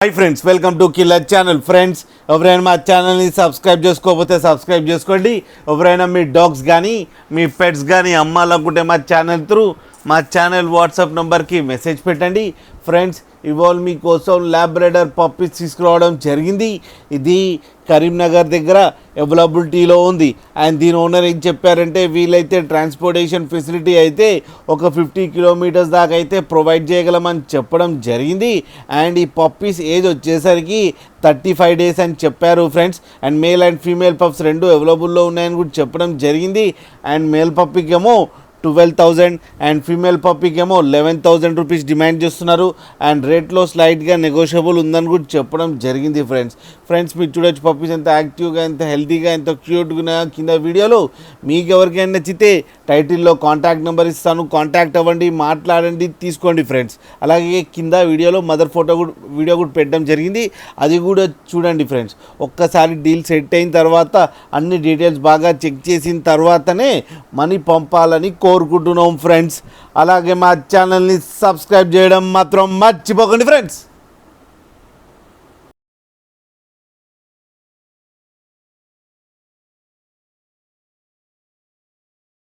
Hi friends, welcome to killer channel. Friends, ఎవరైనా మా ఛానల్ని సబ్స్క్రైబ్ చేసుకోకపోతే సబ్స్క్రైబ్ చేసుకోండి. ఎవరైనా మీ డాగ్స్ కానీ మీ పెట్స్ కానీ అమ్మాలనుకుంటే మా ఛానల్ వాట్సాప్ నెంబర్కి మెసేజ్ పెట్టండి. ఫ్రెండ్స్, ఇవాళ మీకోసం ల్యాబ్రేడర్ పప్పీస్ తీసుకురావడం జరిగింది. ఇది కరీంనగర్ దగ్గర అవైలబిలిటీలో ఉంది. అండ్ దీని ఓనర్ ఏం చెప్పారంటే, వీలైతే ట్రాన్స్పోర్టేషన్ ఫెసిలిటీ అయితే ఒక 50 కిలోమీటర్స్ దాకా అయితే ప్రొవైడ్ చేయగలమని చెప్పడం జరిగింది. అండ్ ఈ పప్పీస్ ఏజ్ వచ్చేసరికి 35 డేస్ అని చెప్పారు friends. And male and female pups రెండు అవైలబుల్లో ఉన్నాయని కూడా చెప్పడం జరిగింది. అండ్ మేల్ పప్పీకి ఏమో 12,000 అండ్ ఫీమేల్ పప్పీకి ఏమో 11,000 రూపీస్ డిమాండ్ చేస్తున్నారు. అండ్ రేట్లో స్లైట్గా నెగోషియబుల్ ఉందని కూడా చెప్పడం జరిగింది. ఫ్రెండ్స్ మీరు చూడొచ్చు పప్పీస్ ఎంత యాక్టివ్గా, ఎంత హెల్తీగా, ఎంత క్యూట్గా కింద వీడియోలో. మీకు ఎవరికైనా నచ్చితే టైటిల్లో కాంటాక్ట్ నెంబర్ ఇస్తాను, కాంటాక్ట్ అవ్వండి, మాట్లాడండి, తీసుకోండి ఫ్రెండ్స్. అలాగే కింద వీడియోలో మదర్ వీడియో కూడా పెట్టడం జరిగింది, అది కూడా చూడండి ఫ్రెండ్స్. ఒక్కసారి డీల్ సెట్ అయిన తర్వాత అన్ని డీటెయిల్స్ బాగా చెక్ చేసిన తర్వాతనే మనీ పంపాలని కోరుకుంటున్నాం ఫ్రెండ్స్. అలాగే మా ఛానల్ని సబ్స్క్రైబ్ చేయడం మాత్రం మర్చిపోకండి ఫ్రెండ్స్.